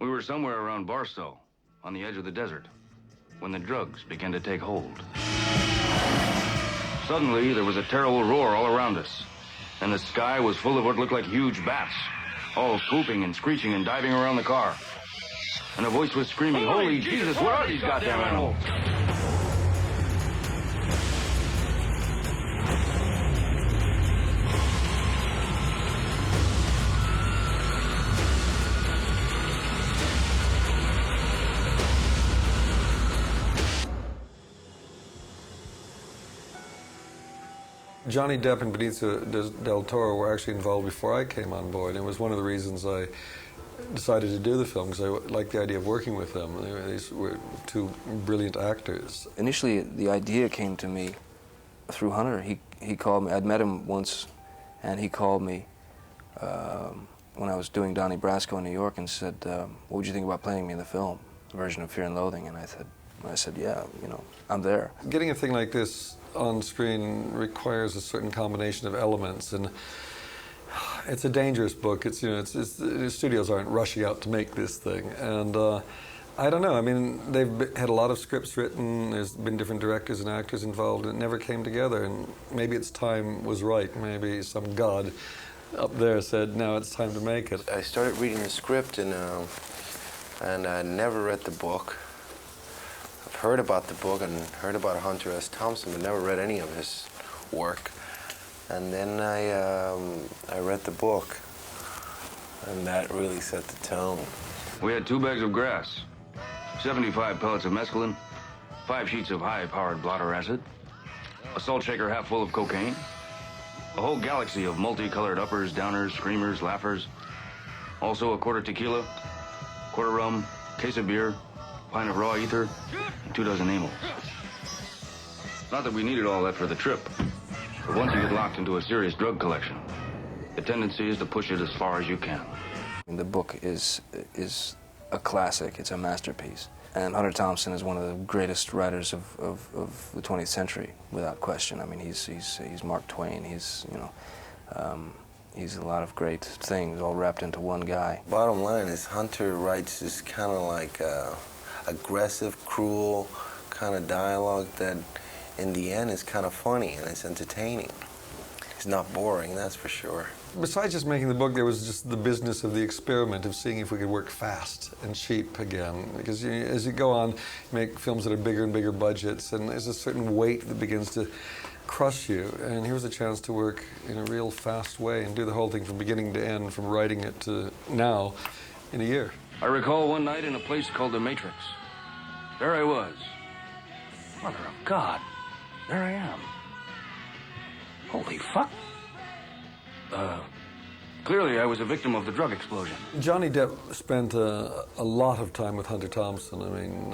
We were somewhere around Barstow, on the edge of the desert, when the drugs began to take hold. Suddenly, there was a terrible roar all around us, and the sky was full of what looked like huge bats, all swooping and screeching and diving around the car. And a voice was screaming, "Holy Jesus, what are these goddamn animals?" Johnny Depp and Benicio del Toro were actually involved before I came on board, and it was one of the reasons I decided to do the film, because I liked the idea of working with them. These were two brilliant actors. Initially, the idea came to me through Hunter. He called me. I'd met him once, and he called me when I was doing Donnie Brasco in New York and said, "What would you think about playing me in the film, a version of Fear and Loathing?" And I said, "Yeah, you know, I'm there." Getting a thing like this on screen requires a certain combination of elements, and it's a dangerous book. It's, you know, the studios aren't rushing out to make this thing, and I don't know. I mean, they've had a lot of scripts written. There's been different directors and actors involved, and it never came together. And maybe its time was right. Maybe some god up there said, "Now it's time to make it." I started reading the script, and I never read the book. I've heard about the book and heard about Hunter S. Thompson, but never read any of his work. And then I read the book, and that really set the tone. We had 2 bags of grass, 75 pellets of mescaline, 5 sheets of high-powered blotter acid, a salt shaker half full of cocaine, a whole galaxy of multicolored uppers, downers, screamers, laughers, also a quarter tequila, quarter rum, case of beer, pint of raw ether, and 2 dozen amyls. Not that we needed all that for the trip, but once you get locked into a serious drug collection, the tendency is to push it as far as you can. The book is a classic. It's a masterpiece. And Hunter Thompson is one of the greatest writers of the 20th century, without question. I mean, he's Mark Twain. He's, you know, he's a lot of great things all wrapped into one guy. Bottom line is Hunter writes this kind of like aggressive, cruel kind of dialogue that in the end is kind of funny and it's entertaining. It's not boring, that's for sure. Besides just making the book, there was just the business of the experiment of seeing if we could work fast and cheap again. Because as you go on, you make films that are bigger and bigger budgets, and there's a certain weight that begins to crush you. And here was a chance to work in a real fast way and do the whole thing from beginning to end, from writing it to now, in a year. I recall one night in a place called the Matrix. There I was. Mother of God, there I am. Holy fuck. Clearly I was a victim of the drug explosion. Johnny Depp spent a lot of time with Hunter Thompson. I mean,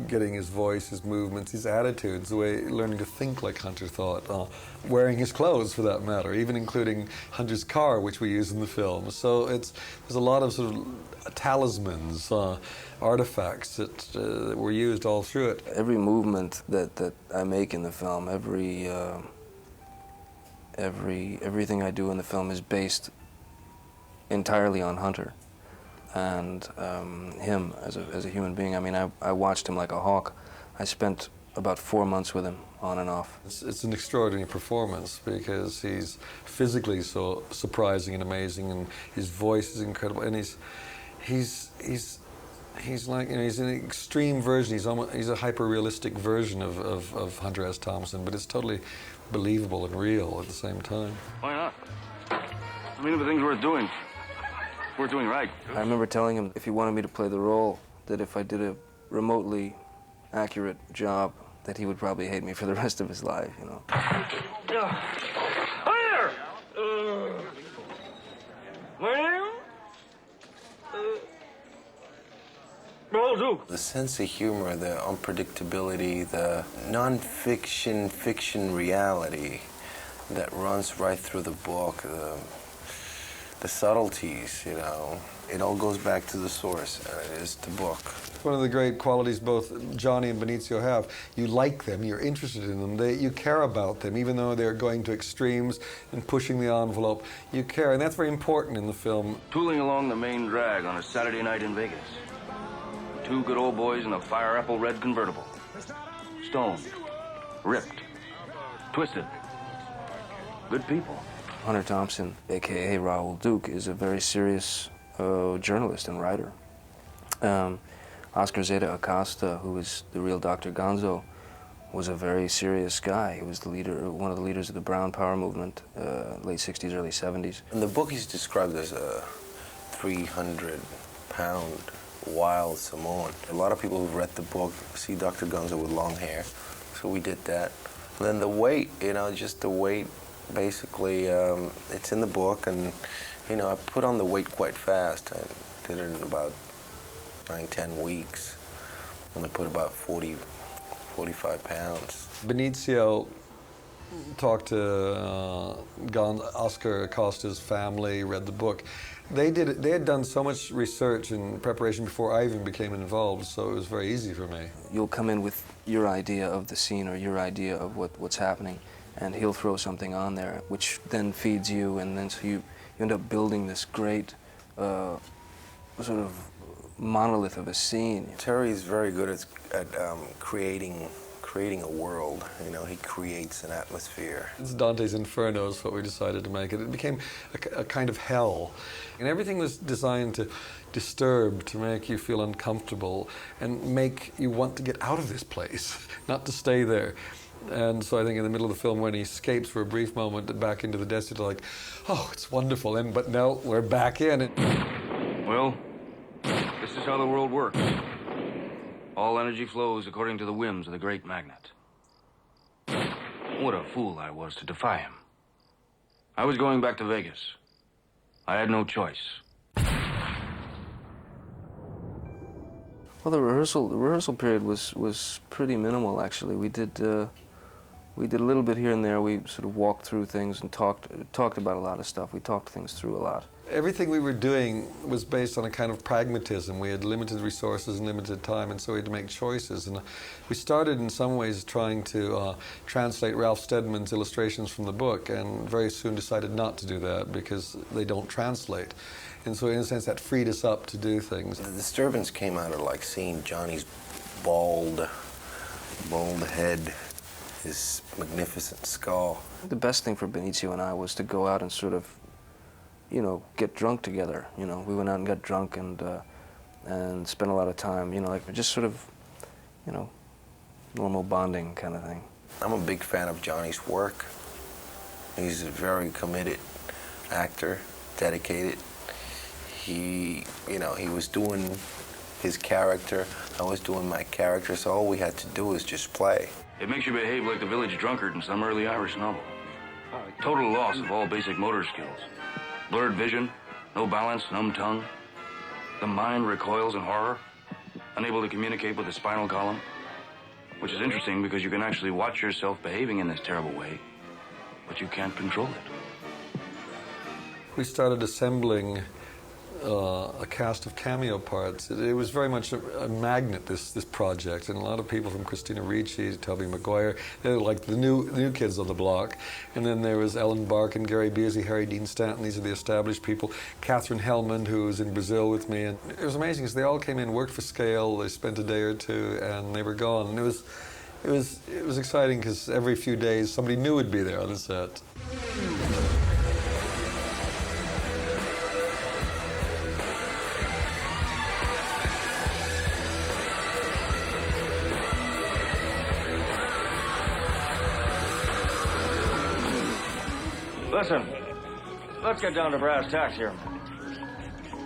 getting his voice, his movements, his attitudes, the way, learning to think like Hunter thought, wearing his clothes for that matter, even including Hunter's car, which we use in the film. So there's a lot of sort of talismans, artifacts that were used all through it. Every movement that I make in the film, everything I do in the film is based entirely on Hunter and him as a human being. I mean, I watched him like a hawk. I spent about 4 months with him, on and off. It's an extraordinary performance because he's physically so surprising and amazing, and his voice is incredible, and he's like, you know, he's an extreme version. He's a hyper-realistic version of Hunter S. Thompson, but it's totally believable and real at the same time. Why not? I mean, if the thing's worth doing, we're doing right. I remember telling him if he wanted me to play the role, that if I did a remotely accurate job, that he would probably hate me for the rest of his life, you know. Hi there! My name? The sense of humor, the unpredictability, the non-fiction, fiction reality that runs right through the book, the subtleties, you know. It all goes back to the source, and it is the book. One of the great qualities both Johnny and Benicio have, you like them, you're interested in them, you care about them, even though they're going to extremes and pushing the envelope. You care, and that's very important in the film. Tooling along the main drag on a Saturday night in Vegas. Two good old boys in a fire apple red convertible. Stoned, ripped, twisted. Good people. Hunter Thompson, a.k.a. Raoul Duke, is a very serious journalist and writer. Oscar Zeta Acosta, who is the real Dr. Gonzo, was a very serious guy. He was the leader, one of the leaders of the Brown Power movement, late 60s, early 70s. In the book, he's described as a 300-pound wild Samoan. A lot of people who've read the book see Dr. Gonzo with long hair, so we did that. And then the weight, you know, just the weight, basically, it's in the book, and, you know, I put on the weight quite fast. I did it in about 9-10 weeks, and I put about 45 pounds. Benicio talked to Oscar Acosta's family, read the book. They had done so much research and preparation before I even became involved, so it was very easy for me. You'll come in with your idea of the scene or your idea of what's happening, and he'll throw something on there, which then feeds you, and then so you end up building this great sort of monolith of a scene. Terry's very good at creating a world. You know, he creates an atmosphere. It's Dante's Inferno is what we decided to make it. It became a kind of hell. And everything was designed to disturb, to make you feel uncomfortable and make you want to get out of this place, not to stay there. And so I think in the middle of the film, when he escapes for a brief moment back into the desert, like, oh, it's wonderful. And but no, we're back in. Well, this is how the world works. All energy flows according to the whims of the great magnet. What a fool I was to defy him. I was going back to Vegas. I had no choice. Well, the rehearsal period was pretty minimal, actually. We did a little bit here and there. We sort of walked through things and talked about a lot of stuff. We talked things through a lot. Everything we were doing was based on a kind of pragmatism. We had limited resources and limited time, and so we had to make choices. And we started in some ways trying to translate Ralph Steadman's illustrations from the book, and very soon decided not to do that because they don't translate. And so in a sense that freed us up to do things. The disturbance came out of like seeing Johnny's bald head, his magnificent skull. The best thing for Benicio and I was to go out and sort of, you know, get drunk together. You know, we went out and got drunk and spent a lot of time, you know, like just sort of, you know, normal bonding kind of thing. I'm a big fan of Johnny's work. He's a very committed actor, dedicated. He, you know, he was doing his character, I was doing my character, so all we had to do was just play. It makes you behave like the village drunkard in some early Irish novel. Total loss of all basic motor skills. Blurred vision, no balance, numb tongue. The mind recoils in horror, unable to communicate with the spinal column. Which is interesting because you can actually watch yourself behaving in this terrible way, but you can't control it. We started assembling a cast of cameo parts. It was very much a magnet, this project, and a lot of people from Christina Ricci, Tobey Maguire, they were like the new kids on the block. And then there was Ellen Barkin, Gary Busey, Harry Dean Stanton, these are the established people. Catherine Hellman, who was in Brazil with me. And it was amazing because they all came in, worked for scale, they spent a day or two, and they were gone. And it was exciting because every few days somebody new would be there on the set. Listen, let's get down to brass tacks here.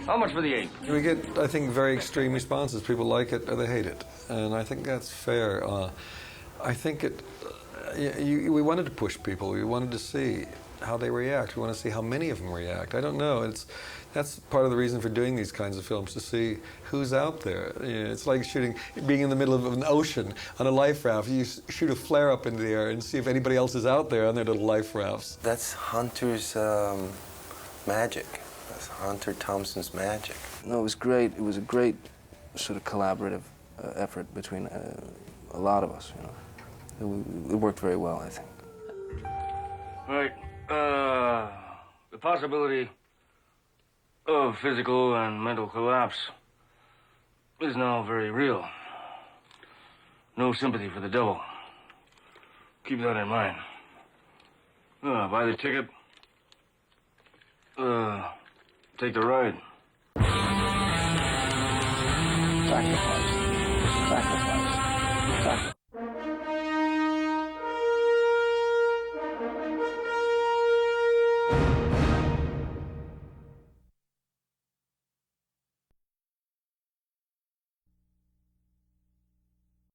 How much for the ape? We get, I think, very extreme responses. People like it or they hate it, and I think that's fair. I think we wanted to push people. We wanted to see how they react. We want to see how many of them react. I don't know. That's part of the reason for doing these kinds of films, to see who's out there. It's like being in the middle of an ocean on a life raft. You shoot a flare up into the air and see if anybody else is out there on their little life rafts. That's Hunter's magic. That's Hunter Thompson's magic. No, it was great. It was a great sort of collaborative effort between a lot of us, you know. It worked very well, I think. Right. The possibility of physical and mental collapse is now very real. No sympathy for the devil. Keep that in mind. Buy the ticket. Take the ride. Sacrifice. Sacrifice. Sacrifice.